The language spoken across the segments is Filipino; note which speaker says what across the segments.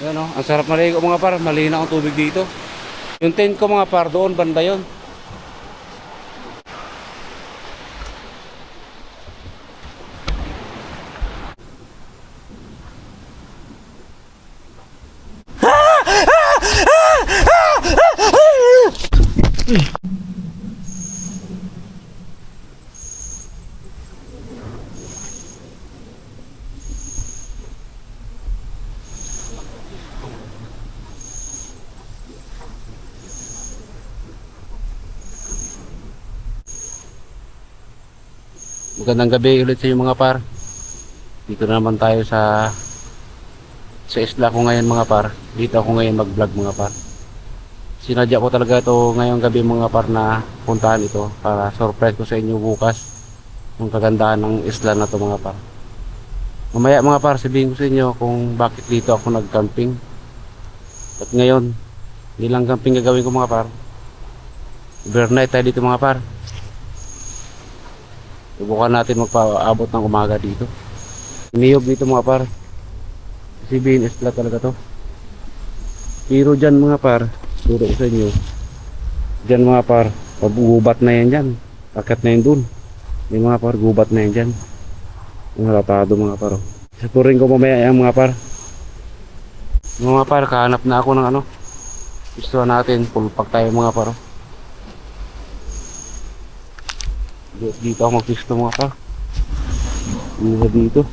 Speaker 1: Yan o, ang sarap maligo mga par, malinaw ang tubig dito. Yung tent ko mga par, doon banda yon. Magandang gabi ulit sa inyo mga par. Dito na naman tayo sa isla ko ngayon mga par. Dito ako ngayon mag-vlog mga par. Sinadya ko talaga ito ngayong gabi mga par na puntahan ito para surprise ko sa inyo bukas yung kagandahan ng isla na to mga par. Mamaya mga par, sabihin ko sa inyo kung bakit dito ako nag-camping. At ngayon, hindi lang camping gagawin ko mga par. Overnight tayo dito mga par. Subukan natin magpaabot ng umaga dito. Niyog dito mga par. Sabihin isla talaga to. Pero dyan mga par, turo ko sa inyo. Dyan mga par, gubat na yan dyan. Akat na yan dun. May mga par, gubat na yan dyan. Ang halatado mga par. Sapurin ko mamaya yan mga par. Mga par, kahanap na ako ng ano. Gusto natin, pulpak tayo mga par. Dito ako magpisto mga par. Dito.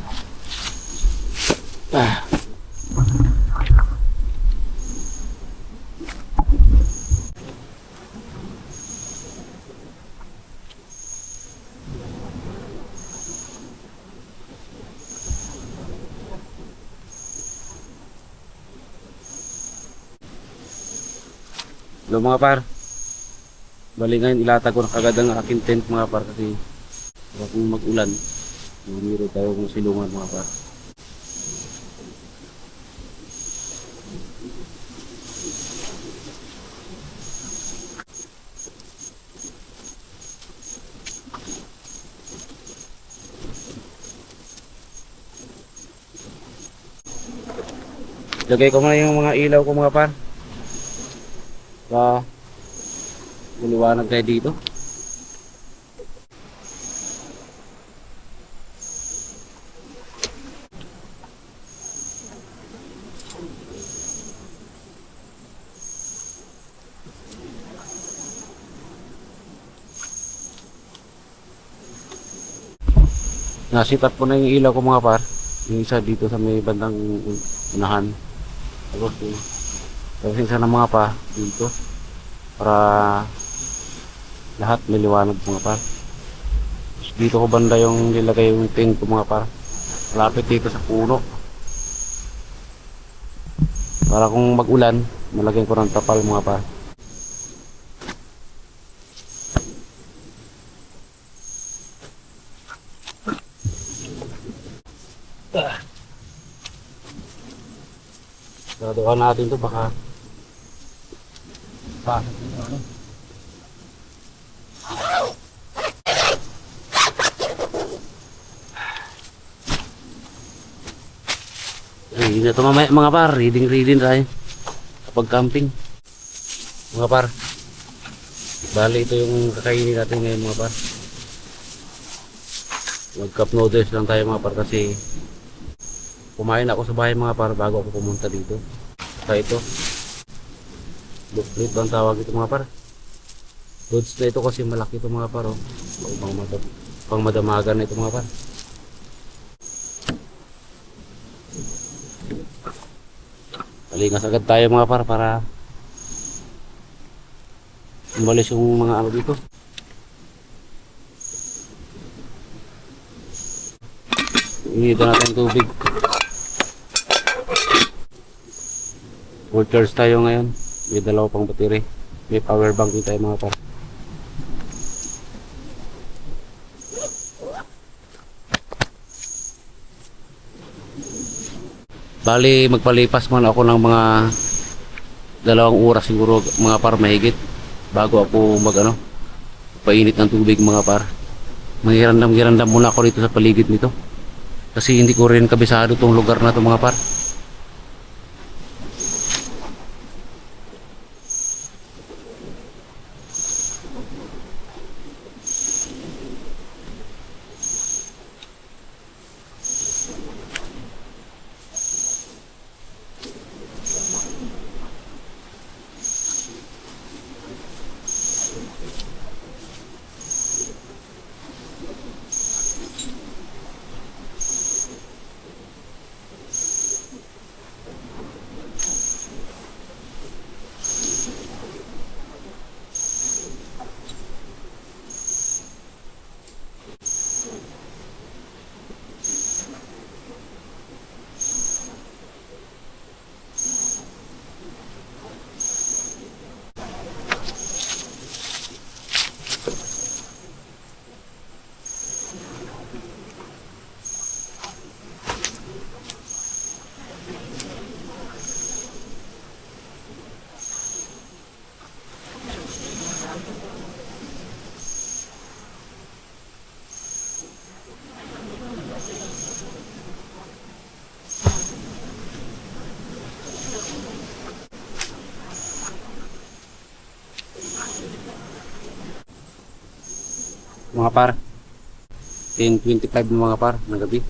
Speaker 1: Hello mga par. Bali ngayon ilatag ko na kagad ang aking tent mga par kasi kung mag-ulan meron tayo kung silungan mga par. Lagay ko muna yung mga ilaw ko mga par para maliwanag tayo dito. Nasitat ko na yung ilaw ko mga par. Yung isa dito sa may bandang unahan. Tapos isa na mga pa dito para lahat may liwanag mga par. Tapos dito ko banda yung nilagay yung tent ko mga par. Malapit dito sa puno. Para kung mag-ulan, malagyan ko ng tapal mga par. Dadoan natin to baka pasok dito ano. Ready na ito mamaya mga par, reading tayo kapag camping mga par. Bali ito yung kakainin natin ngayon mga par. Mag cup noodles lang tayo mga par kasi kumain ako sa bahay mga par bago ako pumunta dito. Saka ito luplit ang tawag ito mga par. Loads na ito kasi malaki ito mga par. Pang madamagan na ito mga par. Palingas agad tayo mga par para umalis yung mga ano dito. Initan natin tubig. Full charge tayo ngayon. May dalawa pang battery. May power bank din tayo mga par. Bali magpalipas man ako ng mga 2 oras siguro mga par mahigit bago ako painit ng tubig mga par. Mangirandam muna ako dito sa paligid nito kasi hindi ko rin kabisado tong lugar na to mga par. mga par. 10:25 ng mga par ng gabi.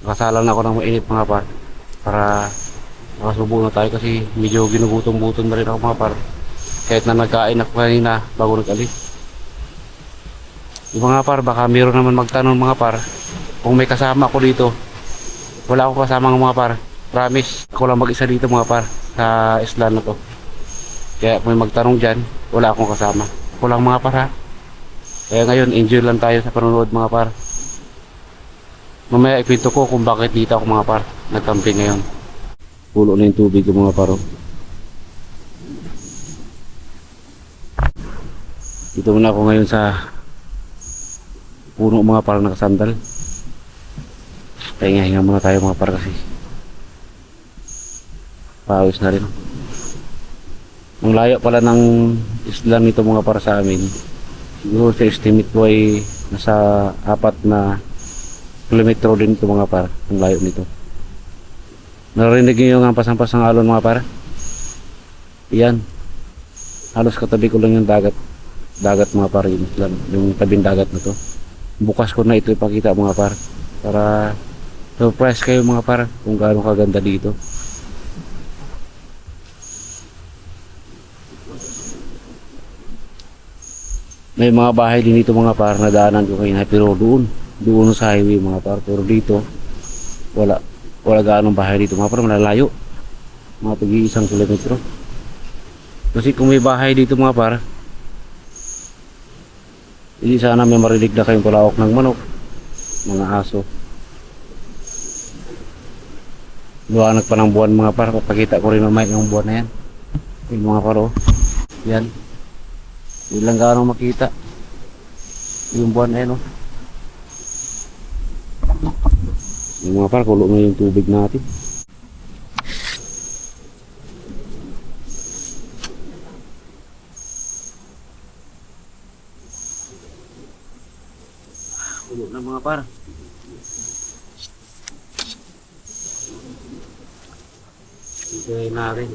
Speaker 1: Nakasalang na ako ng mainit mga par para makasubo na tayo kasi medyo ginugutom-gutom na rin ako mga par. Kahit na nagkain ako kanina bago nag-alis. Yung mga par, baka meron naman magtanong mga par kung may kasama ako dito. Wala akong kasama mga par. Promise, ako lang mag-isa dito mga par sa isla na to. Kaya kung may magtanong dyan, wala akong kasama. Ako lang mga par ha. Kaya ngayon, enjoy lang tayo sa panonood mga par. Mamaya ikwento ko kung bakit dito ako mga par nagcamping ngayon. Pulo na yung tubig yung mga paro. Dito muna ako ngayon sa puno mga par nakasandal. Pahinga-hinga muna tayo mga par kasi pawis na rin. Ang layo pala ng isla nito mga par sa amin. Siguro sa estimate ko ay nasa 4 na kilometro din ito mga par, ang layo nito. Narinig niyo yung hampas-hampas ng alon mga par? Yan. Halos katabi ko lang yung dagat. Dagat mga par, yung tabing dagat na to. Bukas ko na ito ipakita mga par para surprise kayo mga par kung gaano kaganda dito. May mga bahay din dito mga par na daanan ko kanina pero doon sa highway mga par, pero dito wala gaanong bahay dito mga par, malalayo, mga tagi-1 kilometro. Kasi kung may bahay dito mga par, hindi sana may marinig na kayong palawak ng manok, mga aso. Luwanag pa ng buwan mga par, papakita ko rin mamaya yung buwan na yan. Yung mga par, oh, yan, hindi lang gaanong makita yung buwan na yan, oh. Yung mga par, kulo na yung tubig natin. Kulo na mga par. Hintay natin.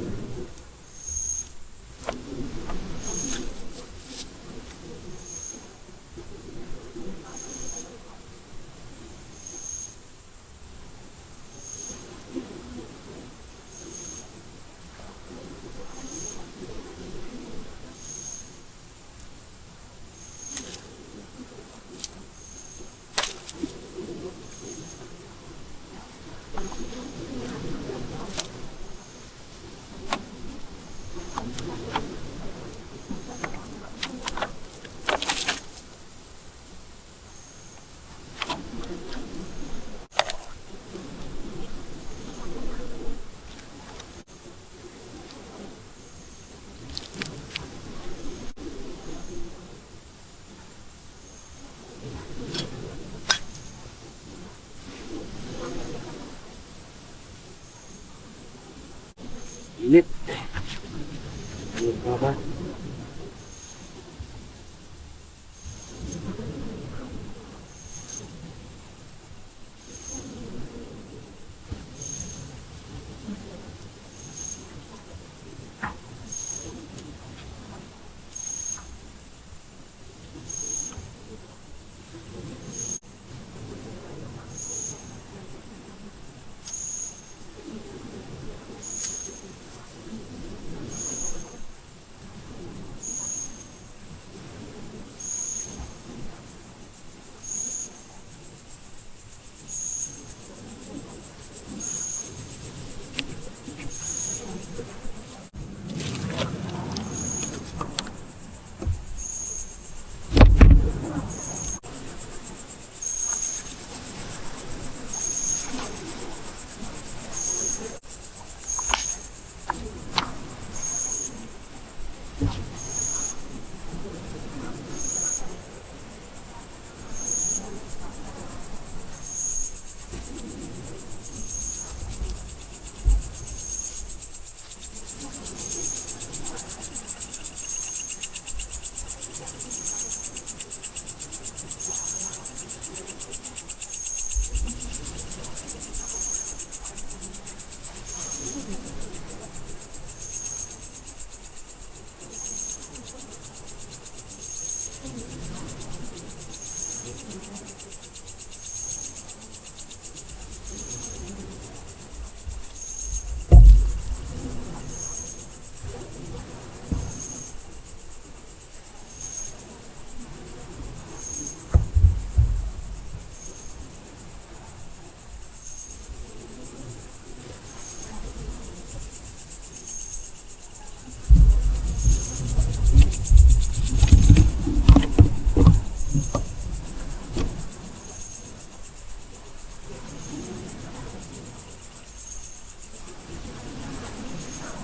Speaker 1: Init. Init mga par.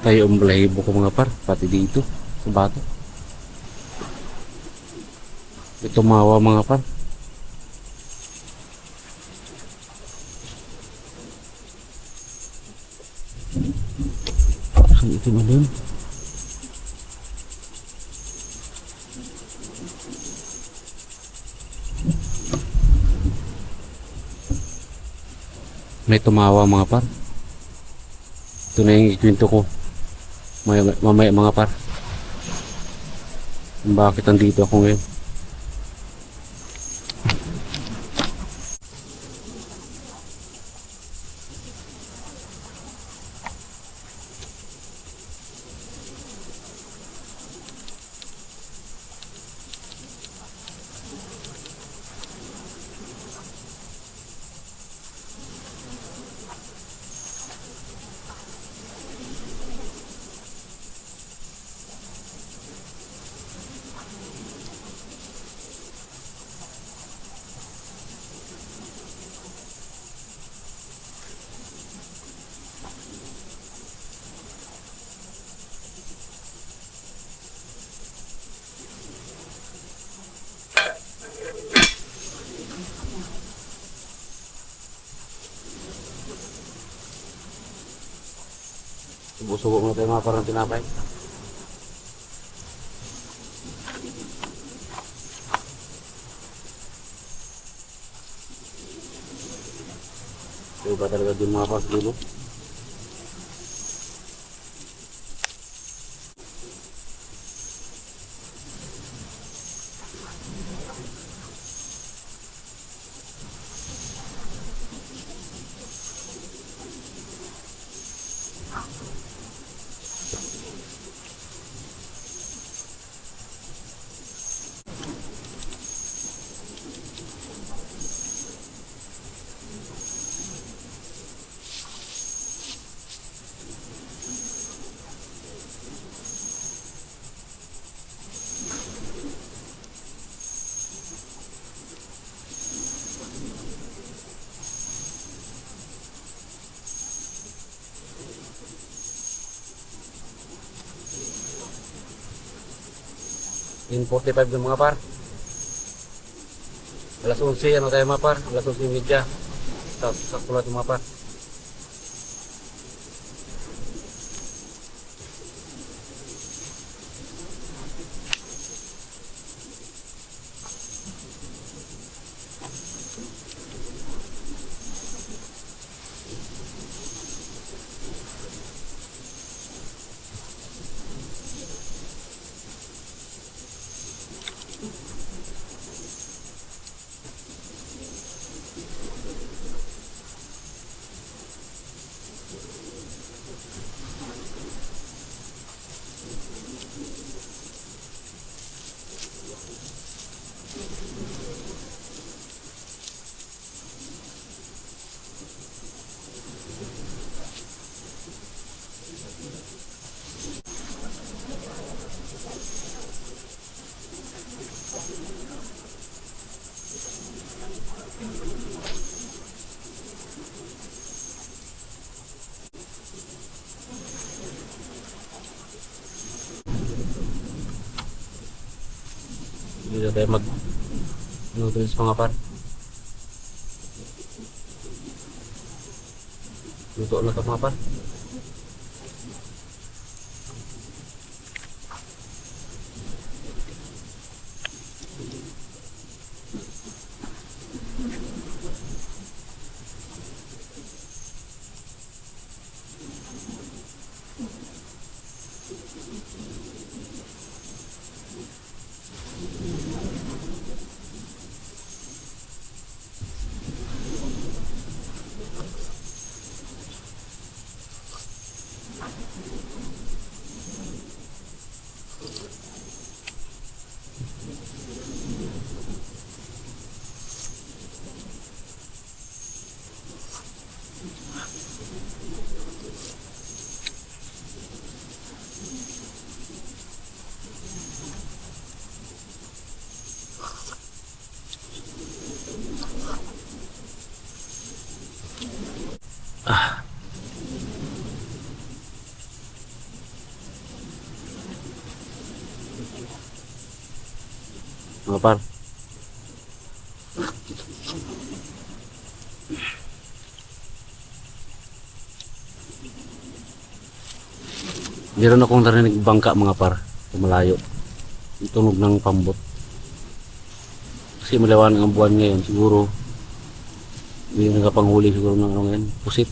Speaker 1: Tayo ang balahibo ko mga par, pati dito sa bato. Ito mawa mga par. Ang ito mo dun. May tumawa mga par. Ito na yung ikwento ko mamaya mga par. Bakit andito ako ngayon? Subo-subo muna tayo mga parang tinapay. Ito ba talaga din mga pas dulo? In 45 ng mga par. Alas 11 ano tayo mga par? Alas 11:30. Sa kulat mga par. Dito tayo mag noodles mga par. Luto na ito mga par. Mga par. Meron akong narinig bangka mga par. Malayo. Yung tunog ng pambot. Kasi malawan ang buwan ngayon. Siguro may nagapanghuli siguro ng ano ngayon. Pusit.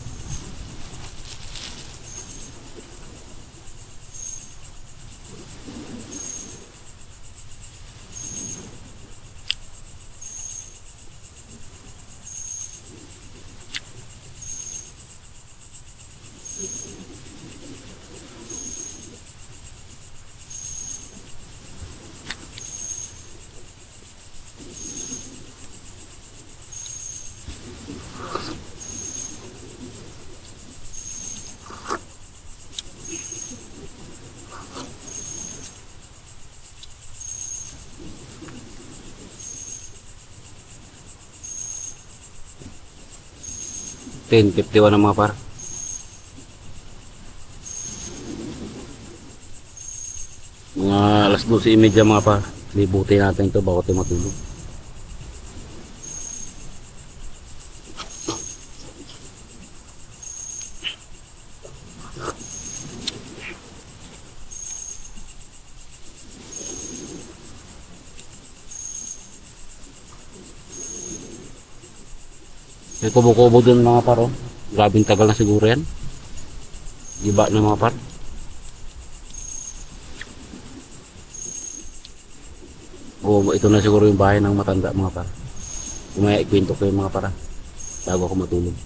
Speaker 1: Ten 51 na mga par. Mga alas 12:30 mga par. Libutin natin ito bago tayo matulog. May kubo-kubo dun mga par, oh. Grabing tagal na siguro yan. Iba na mga par. O ito na siguro yung bahay ng matanda mga par. Kumaya ikwento ko yung mga para bago ako matulog.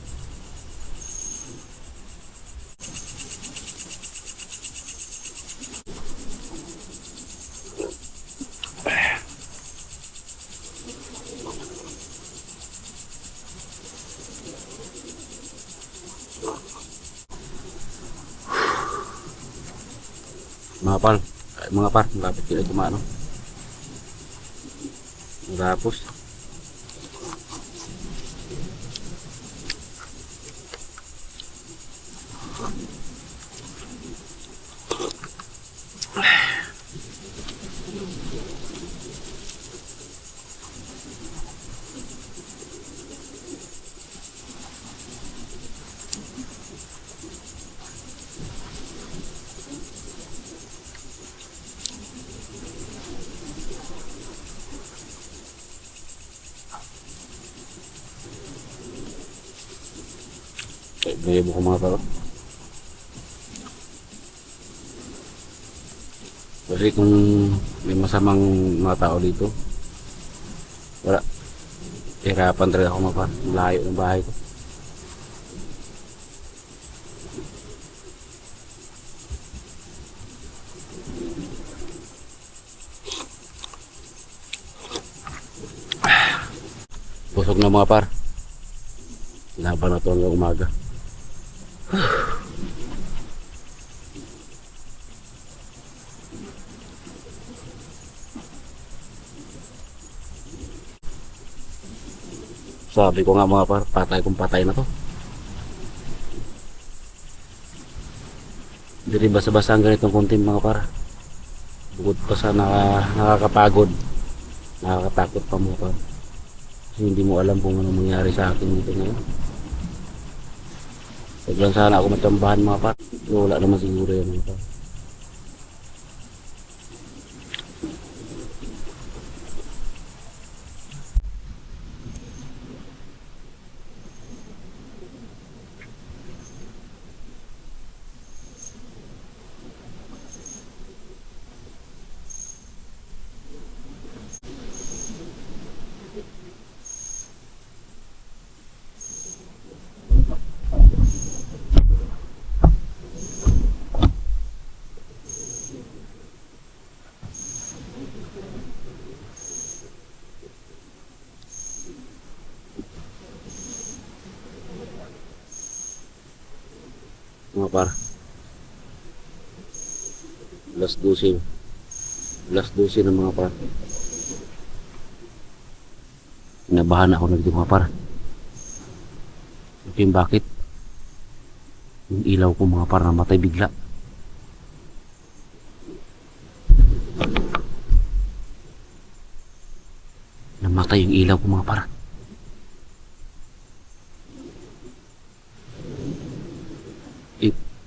Speaker 1: Mga par, malapit sila kumano. Tapos gayabo ko mga tao. Kasi kung may masamang mga tao dito, wala, hirapan talaga ako mga par. Layo ng bahay ko. Busog na mga par. Laban na ito hanggang umaga. Sabi ko nga mga par, patay kung patay na to. Hindi rin basa-basa ang ganitong konti mga par. Bukod pa sa nakakapagod, nakakatakot pa mga par. Kasi hindi mo alam kung ano mangyari sa akin dito ngayon. Huwag lang sana ako matambahan mga par. Pero wala naman siguro yan mga par. mga par. Alas 12. Alas 12 ng mga par. Inabahan ako na dito mga par. Okay, bakit? Yung ilaw ko mga par namatay bigla. Namatay yung ilaw ko mga par.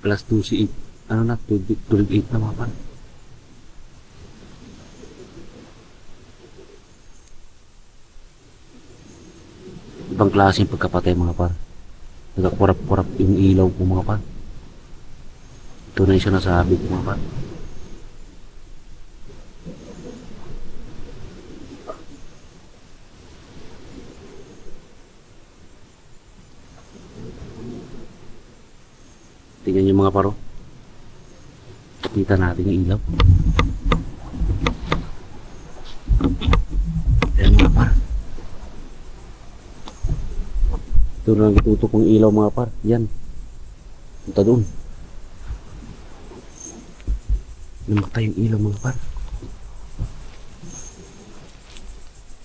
Speaker 1: Plus 2 ano na 12:8 na mga par. Ibang klaseng pagkapatay mga par. Nagkakurap-kurap yung ilaw ko mga par. Ito na yung sinasabi ko mga par. Tingnan yung mga paro. Kita natin yung ilaw. Ayan mga par. Ito na nagtutok ng ilaw mga par. Yan. Punta doon. Namatay yung ilaw mga par.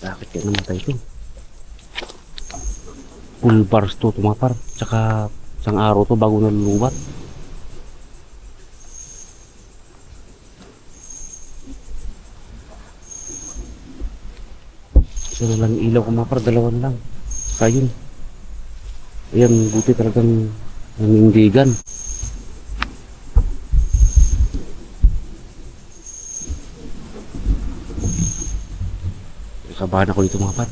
Speaker 1: Bakit kaya namatay ito? Full bars to mga par. Tsaka isang araw to bago nalulubat. Isa na lang ilaw ko mga par. Dalawan lang. Kayun. Ayan, buti talagang nanindigan. Kabahan ako dito mga par.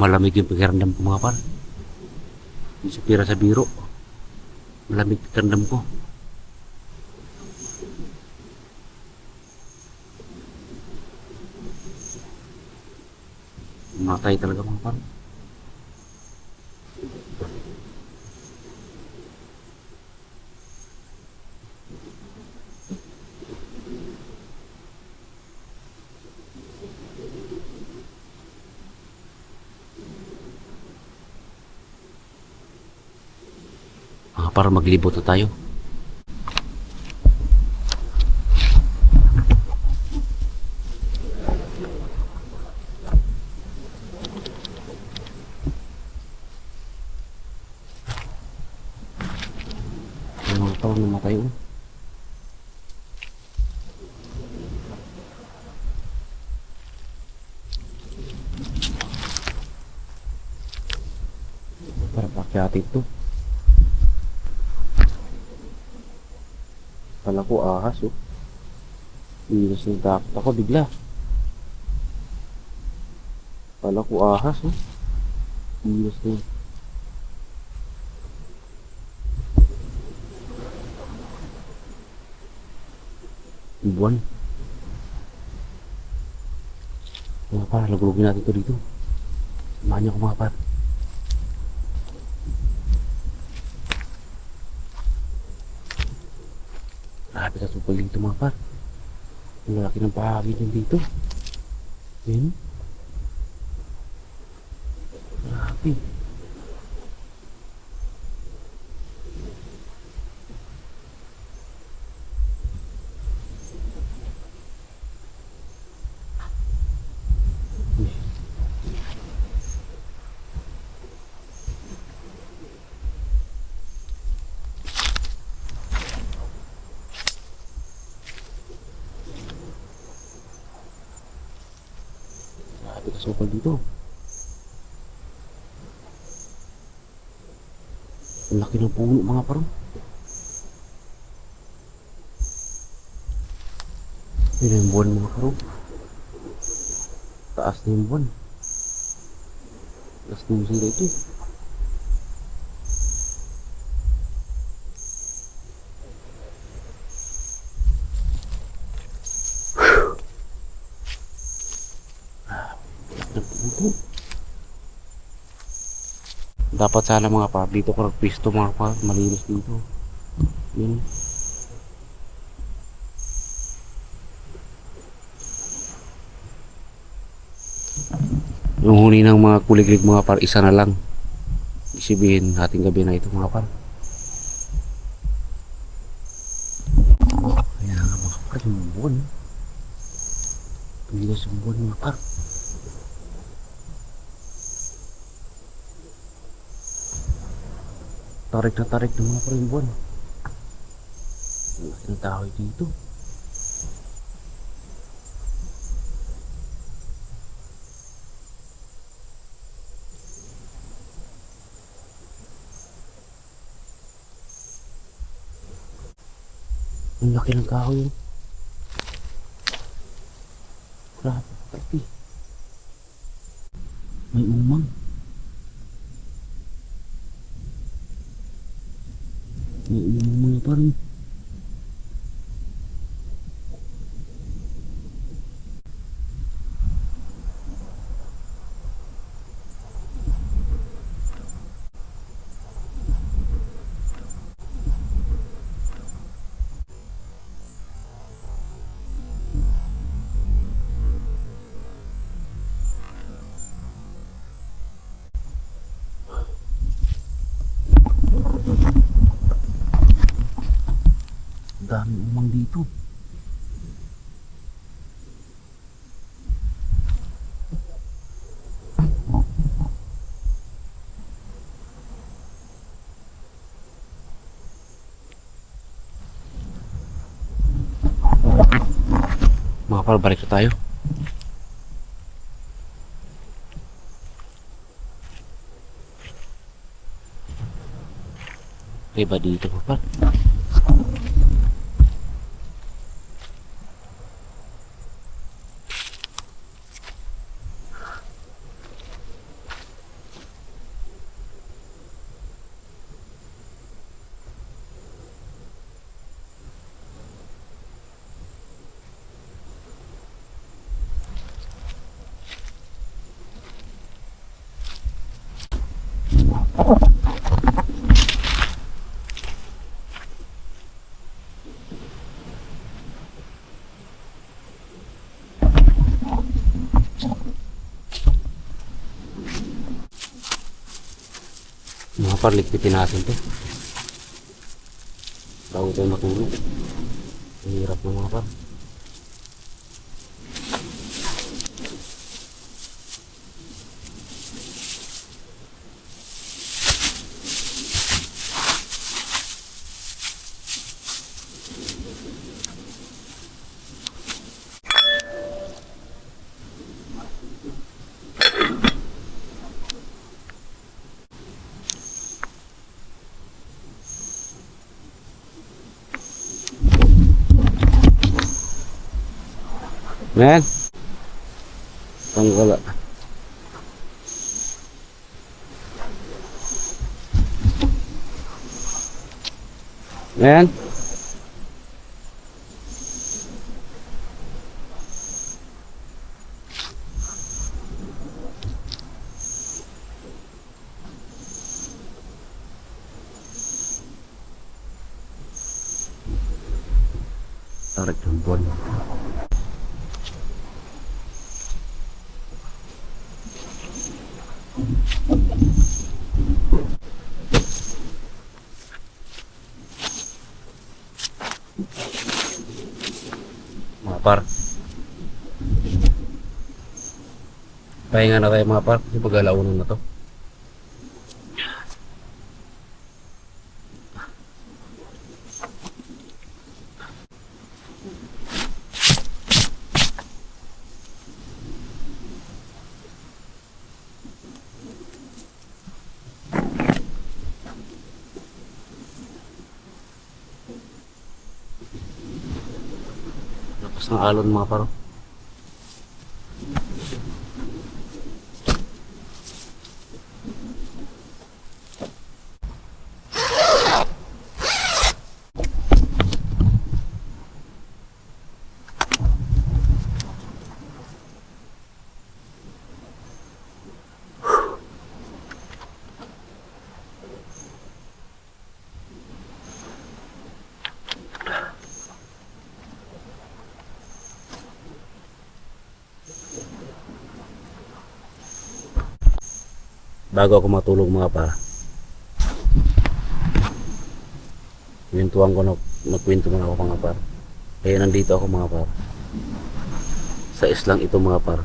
Speaker 1: Malamig yung pakiramdam ko mga par. Hindi sa pira sa biro. Malamig pakiramdam ko. Matay talaga mga par. Para maglibot na tayo. May mga tao namatay oh. Para pakyati ito. Kala ko ahas oh. Bilis ng takot ako bigla. Kala ko ahas oh. Bilis ng buwan. Mga par, lagulugin natin ito dito. Samahan niyo ako mga par. Grabe sa supal dito mga par. Ang lalaki ng pahagi din dito. Yan. Grabe. Grabe ka supal dito. Ang laki ng puno mga parang. Yun yung buwan mga parang. Taas na yung buwan. Taas na sila ito eh. Naputo. Dapat sana mga par, dito ko nagpisto mga par, malinis dito. Yun. Yung huni ng mga kuliglig mga par, isa na lang. Isibihin ating gabi na ito mga par. Kaya nga mga par, yung buwan. Tumigas yung buwan mga par. Tarik na tarik ng mga par yung buwan. Ang tao dito. Ang laki ng kahoy. Grabe, pati. May umang. May umang mga parang. Daming umang dito. Mga par, balik na tayo. Iba dito mga par. Mga par, ligpitin natin to bago tayo matulog. Ang hirap na mga par. Men, wala. Men, tarik ng buwan. Mga par, pahinga na tayo mga par, kasi mag-alaunan na to. Lakas ng alon mga par. bago ako matulog mga par. Kwentuhan ko na, magkwento muna ako mga par. Kaya nandito ako mga par. Sa islang ito mga par.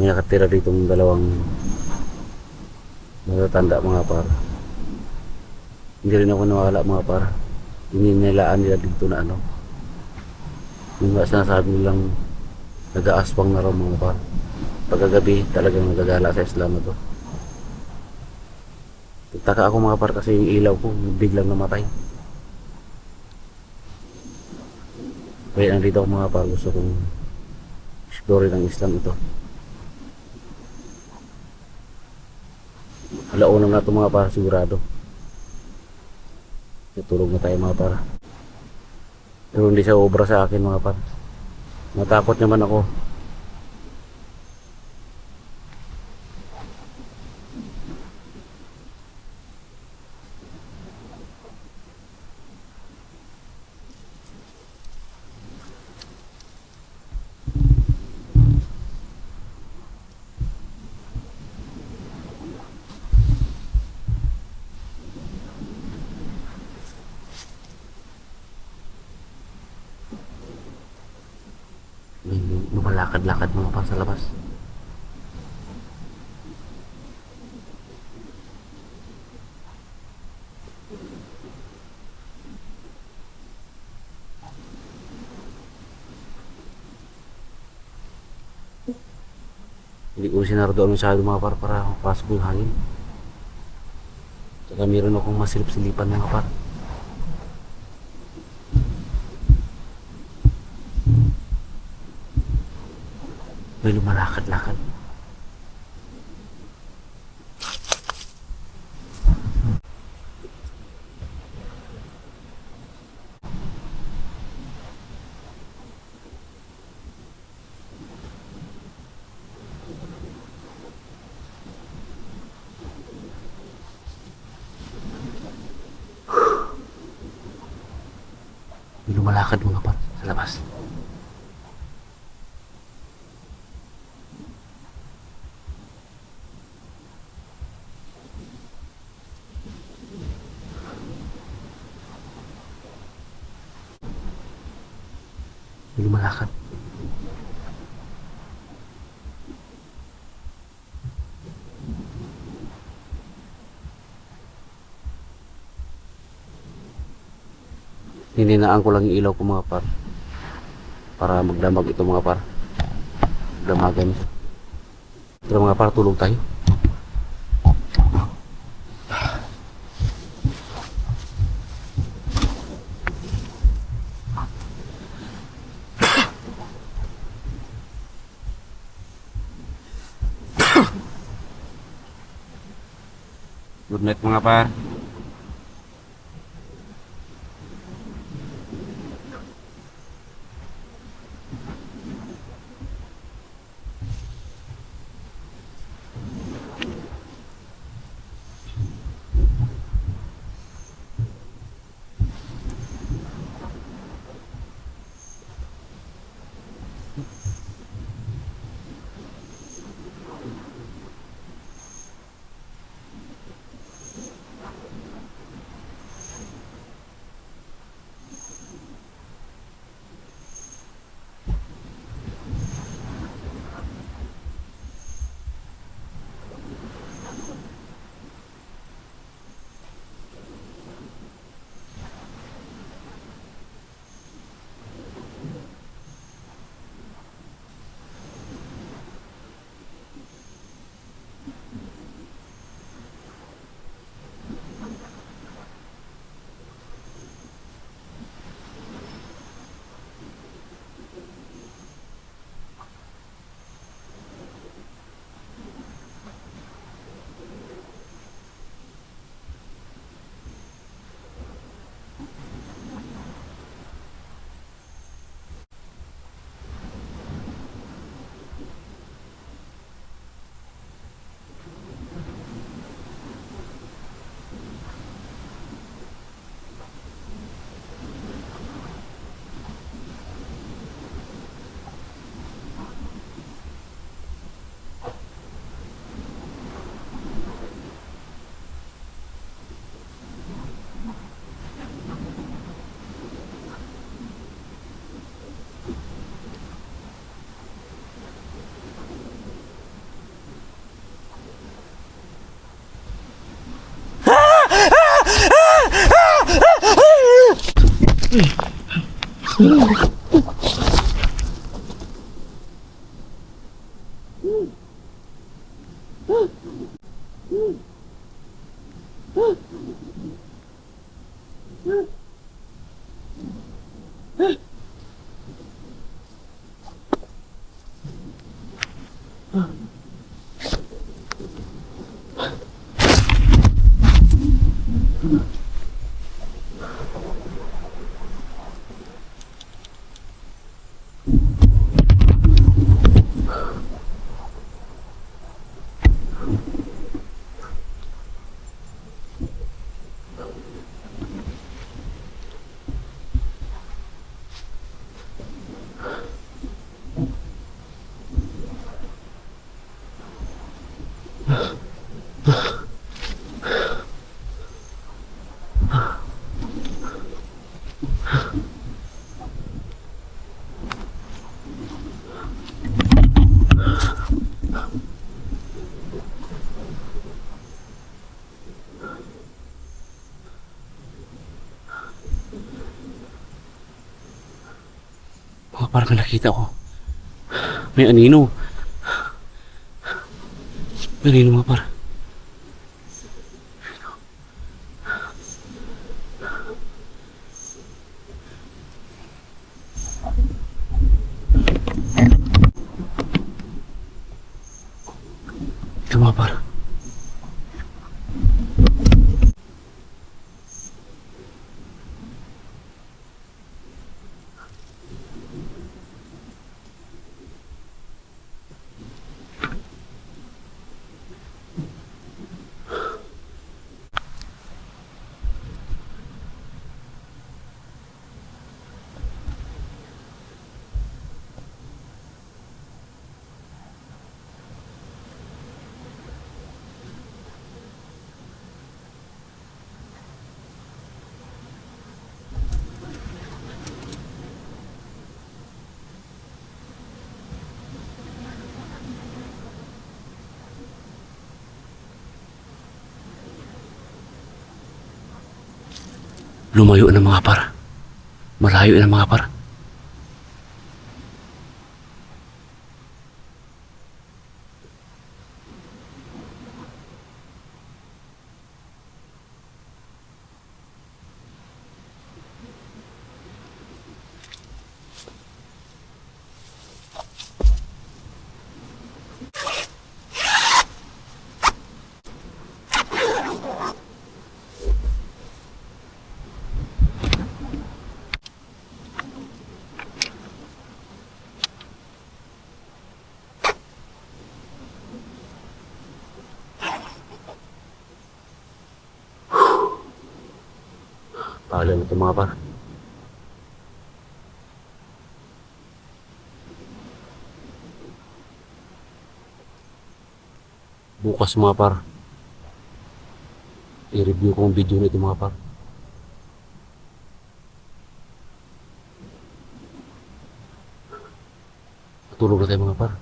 Speaker 1: May nakatira dito ng dalawang matatanda mga par. Hindi rin ako nawala mga par. Ininilaan nila dito na ano. Yung nga sinasabi nilang nag-aaswang na raw mga par. Pagkagabi talagang nagagala sa islam na to. Nagtaka ako mga par kasi yung ilaw ko biglang namatay. Kaya nandito ako mga par, gusto kong explore ng Islam ito. Alauna na ito mga par, sigurado. Tutulog na tayo mga par. Pero hindi siya obra sa akin mga par. Natakot naman ako. May lumalakad-lakad mga par sa labas. Hindi ko sinarado masyado mga par para mapasok yung hangin. Saka meron akong masilip-silipan mga par. May lumalakad-lakad. May lumalakad mga par sa labas. May lumalakad. Hininaan ko lang yung ilaw ko mga par. Para magdamag ito mga par. Damagan. Tara mga par, tulog tayo. Good night mga par. Mga par, may nakita ko. May anino. May anino mga par. Ito mga par. Lumayo na mga par. Malayo na mga par. Paalam ito mga par. Bukas mga par, i-review ko ang video nito mga par. Tulog na tayo mga par.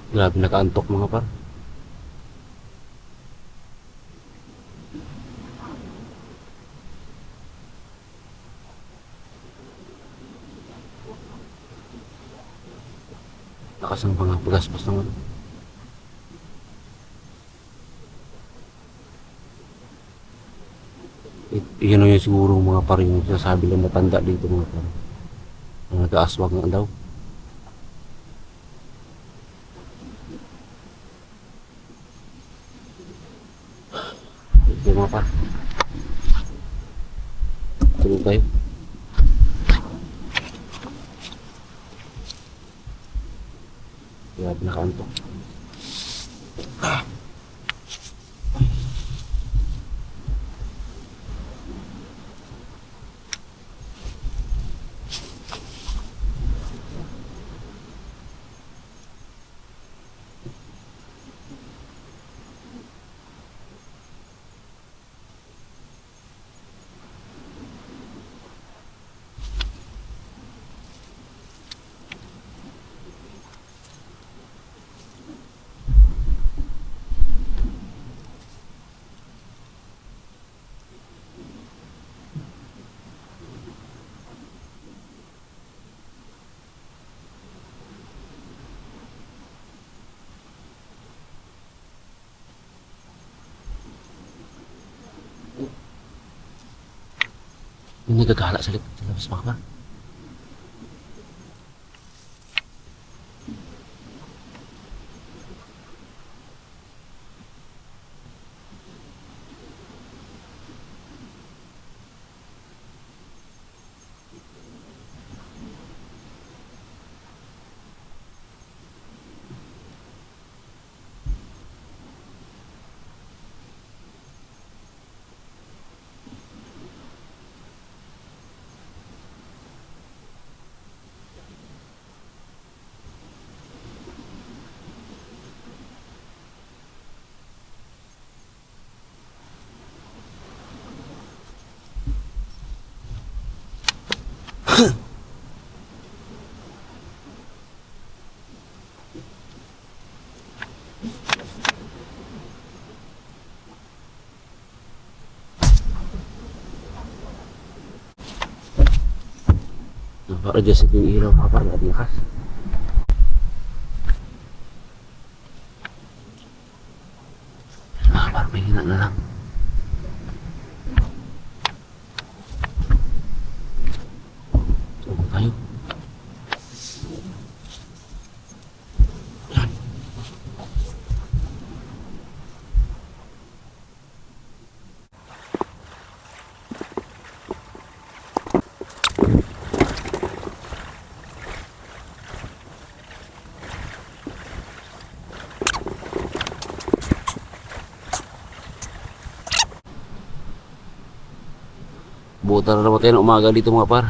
Speaker 1: Grabe, nakaantok mga par. Lakas ng mga pagaspas ng ano. Iyan yung siguro mga par yung sinasabi lang matanda dito mga par. Nag-aaswag nga daw. Ito mga par. Tulog tayo. Grabe, nakaantok. Yung nagagala sa labas mga par. Naka-adjust yung ilaw mga par, at lakas. Mga par, may hina na lang. Tulog tayo. Yan. Buta na naman tayo ng umaga dito mga par.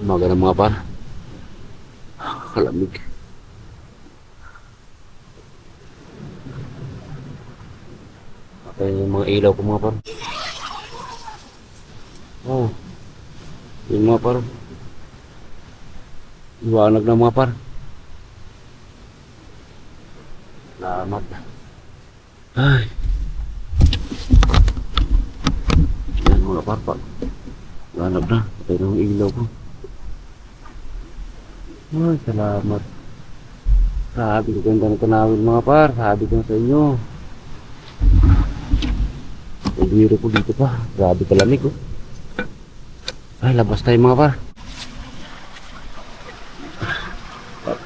Speaker 1: Umaga na mga par. Kalamig. Patay yung mga ilaw ko mga par. Oh. Yung mga par. Iwanag na mga par. Salamat. Ay. Yan mga par pa. Iwanag na. Patay na yung ilaw ko. Ay, salamat. Sabi ko ganda ng tanawin mga par. Sabi ko sa inyo. May biro ko dito pa. Grabe kalamig oh. Ay, labas tayo mga par.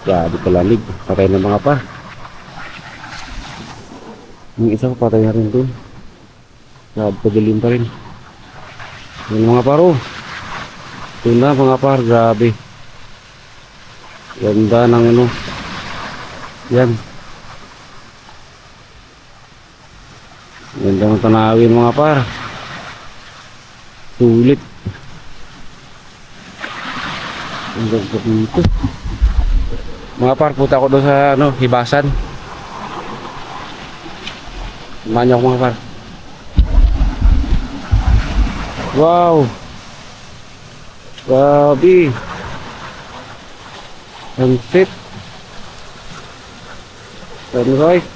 Speaker 1: Grabe kalamig. Patay na mga par. Yung isa ko patay na rin dun. Grabe padilim pa rin. Yan mga par oh. Ito na mga par. Grabe. Ganda ng ano. Yan. Ganda ng tanawin mga par. Sulit. Ang ganda dito. Mga par, puta ako doon sa ano, hibasan. Manyo ako mga par. Wow. Grabe. Sunset. Sunrise.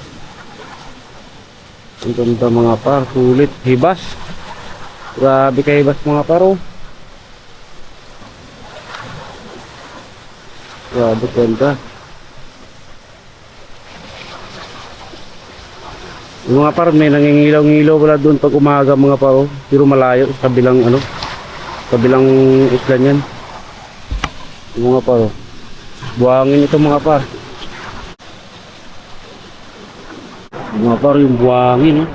Speaker 1: Ang ganda mga par, sulit. Hibas. Grabe ka hibas mga par oh. Grabe ganda. Yung mga par, may nangingilaw-ngilaw wala doon pag umaga mga par oh. Pero malayo sa kabilang ano, kabilang isla niyan. Yung mga par oh. Buhangin ito mga par. Mga par yung buhangin oh.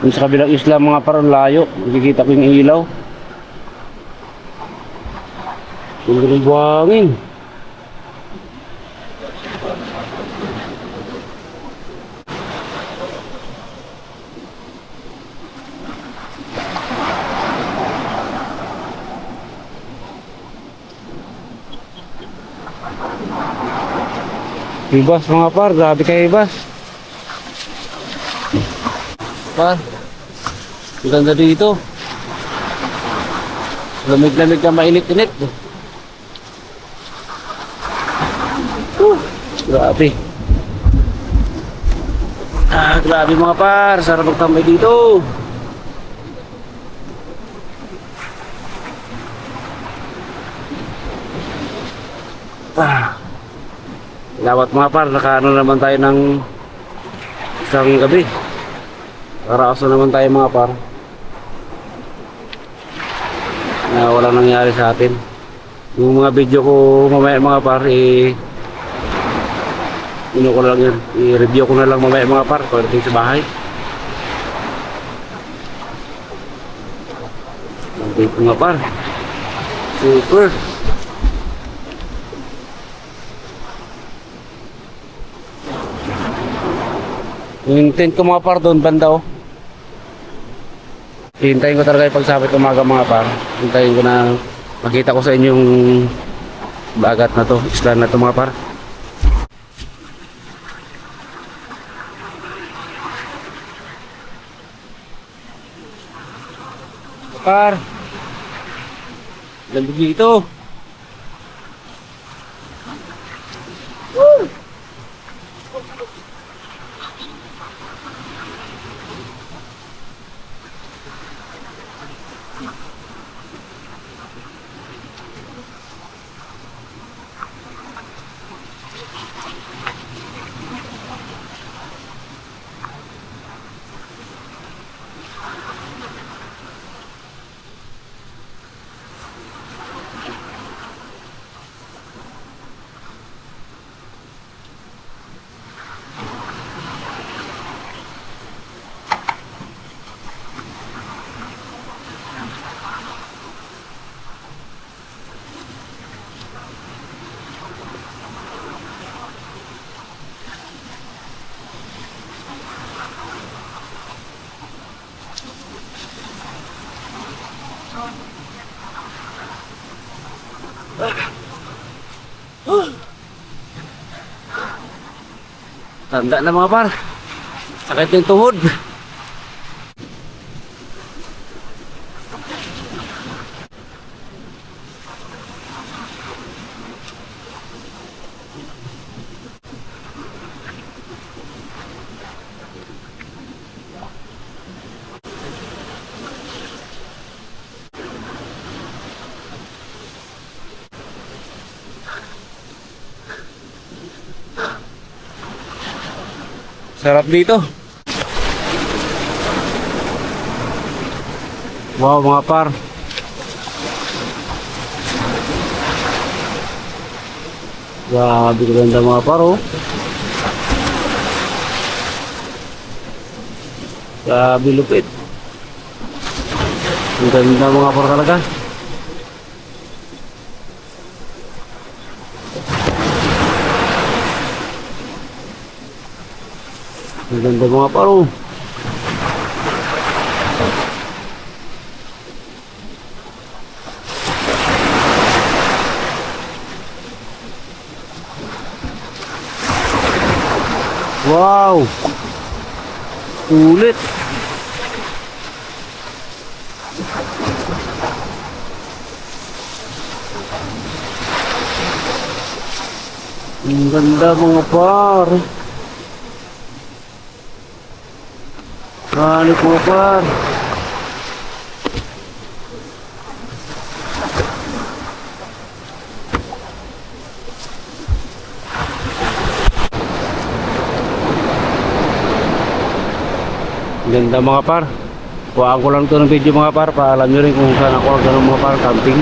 Speaker 1: Yung sa kabilang isla mga par layo. Nakikita ko yung ilaw. Yung buhangin. Hibas mga par, grabe kayo hibas. Par, ang ganda dito. Lamig-lamig na mainit-init. Grabe. Grabe mga par, sarap magtambay dito. Salamat mga par, nakaano naman tayo ng isang gabi. Karakasan naman tayo mga par. Na walang nangyari sa atin. Yung mga video ko mamaya mga par, ko lang yun. I-review ko na lang mamaya mga par pagdating sa bahay. Nandito mga par. Super. Yung tent ko mga par doon banda oh. Hintayin ko talaga yung pagsapit umaga mga par. Hintayin ko na makita ko sa inyo yung bagat na to, isla na to mga par. Par, ganda dito. Woo! Tanda na mga par. Sakit yung tuhod. Sarap dito. Wow mga par. Grabe ganda mga par oh. Grabe lupit. Ang ganda mga par talaga. Ang ganda mga par oh. Wow! Ulit! Ang ganda mga par! Ano po par? Ganda mga par. Kuhaan ko lang ito ng video mga par para alam nyo rin kung saan ako gano'n mga par camping.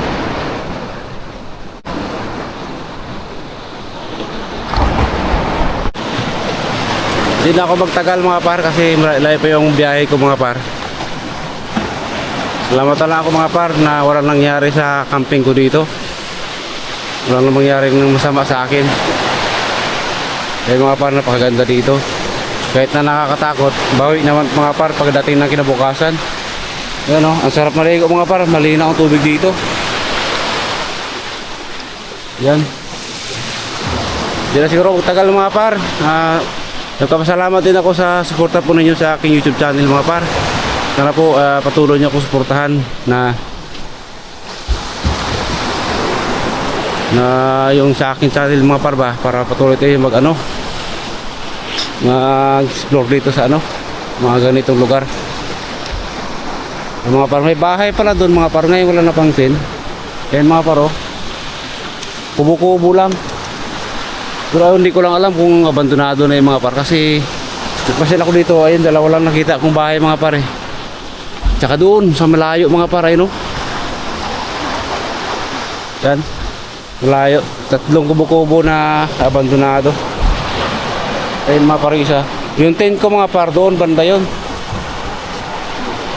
Speaker 1: Hindi na ako magtagal mga par kasi malayo pa yung biyahe ko mga par. Salamat lang ako mga par na walang nangyari sa camping ko dito. Walang nangyari ng masama sa akin. Kaya mga par napakaganda dito. Kahit na nakakatakot, bawi naman mga par pagdating ng kinabukasan. Yan o, ang sarap maligo mga par, malinaw ang tubig dito. Yan. Hindi na siguro tagal mga par. Nagpapasalamat din ako sa suporta po ninyo sa aking YouTube channel mga par. Sana po patuloy nyo akong suportahan na yung sa aking channel mga par ba, para patuloy tayo mag-explore dito sa mga ganitong lugar. Mga par, may bahay pala doon mga par, ngayon wala napansin. Yan mga par oh, kubo-kubo lang. Pero hindi ko lang alam kung abandonado na yung mga par kasi Nagpasyal ako dito, ayun, dalawa lang nakita akong bahay mga pare. Tsaka doon, sa malayo mga pare, no? Yan, malayo. 3 kubo-kubo na abandonado. Ayun mga pare, isa. Yung tent ko mga par, doon, banda yun.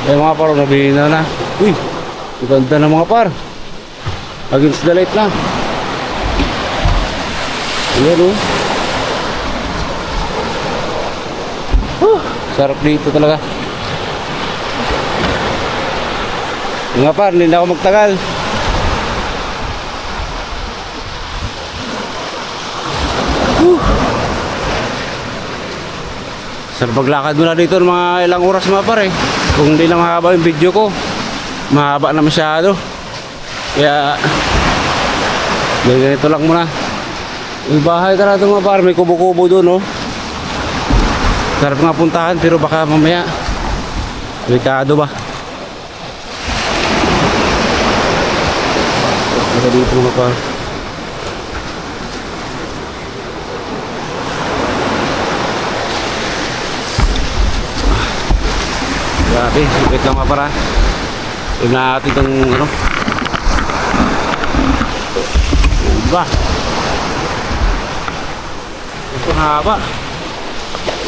Speaker 1: Ayun mga par, nabihina na. Uy, ganda na mga par. Against the light na. Ayan, oh. Sarap dito talaga. Mga par, hindi na ako magtagal. Sarap maglakad mo na dito ng mga ilang oras mga par eh. Kung hindi na mahaba yung video ko, mahaba na masyado. Kaya ganito lang muna. Yung bahay ka na ito mga par, may kubo-kubo doon, oh. Sarap nga puntahan pero baka mamaya delikado ba? Baka dito mga par. Grabe, wait lang mga par ha. Tignan natin itong ano. Diba? Ito haba.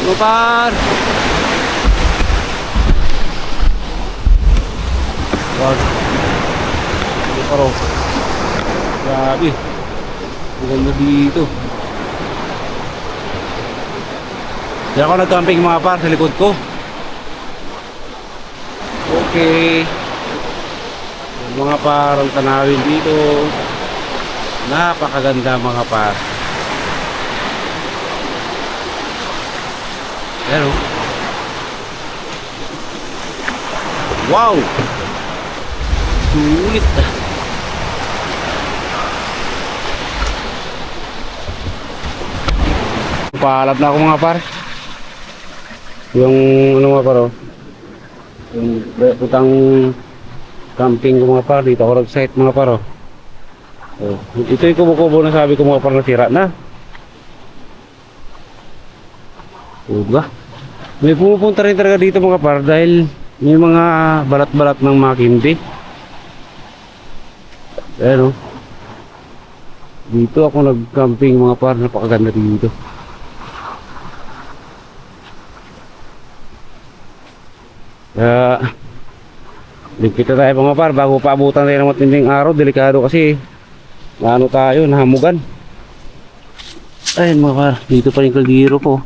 Speaker 1: Mga par. Wag. Ito paro. Grabe. Ang ganda dito. Diyan ako nag-camping mga par sa likod ko. Okay. Mga par, ang tanawin dito. Napakaganda mga par. Pero wow, sulit. Paalap na ako mga par. Yung ano mga par, oh. Yung utang camping ko mga par. Dito ako nag-site mga par, oh. Oh, ito yung kubo-kubo na sabi ko mga par, nasira na. Diba? May pumupunta rin talaga dito mga par dahil may mga balat-balat ng makindi. Ayan, oh. Dito ako nag-camping mga par, napakaganda dito. Ligpit na tayo mga par bago paabutan tayo ng matinding araw. Delikado kasi ano tayo, nahamugan. Ayun mga par, dito pa yung kaldero ko.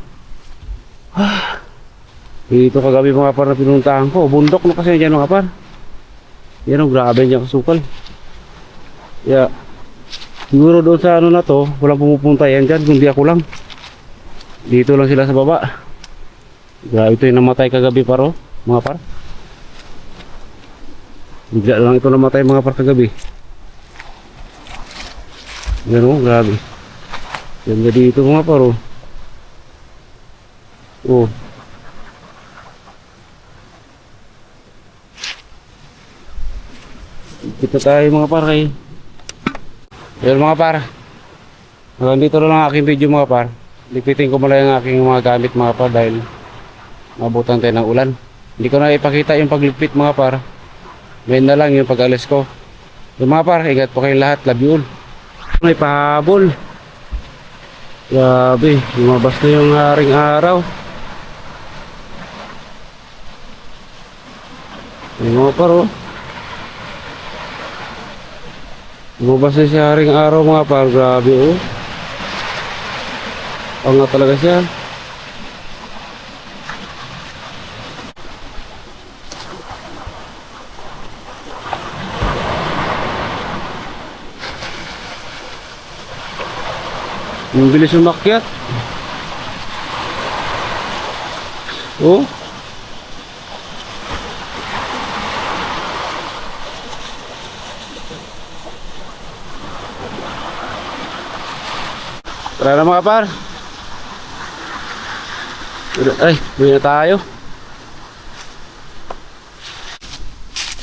Speaker 1: Dito kagabi mga par na pinuntahan ko. Bundok na kasi dyan mga par. Yan o, grabe dyan kasukal. Yeah. Siguro doon sa ano na to, walang pumupunta yan dyan, kundi ako lang. Dito lang sila sa baba. Grabe, ito yung namatay kagabi par, oh, mga par. Bigla lang ito namatay mga par kagabi. Yan o, grabe. Yan na dito mga par, oh. Oh. Kita tayo mga par kay. Ayun mga par. Hanggang dito na lang ang aking video mga par. Lipitin ko muna yung aking mga gamit mga par dahil mabutan tayo ng ulan. Hindi ko na ipakita yung pagligpit mga par. Ngayon na lang yung pag-alis ko. Yung mga par, ingat po kayong lahat. Love you all. May pahabol. Grabe, lumabas na yung haring araw. Yung mga par, oh. Lumabas na siya haring araw mga par. Grabe, oh. Ang nga talaga siya. Ang bilis umakyat. Oh. Tara na mga par. Ay, buhay na tayo.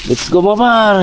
Speaker 1: Let's go mga par.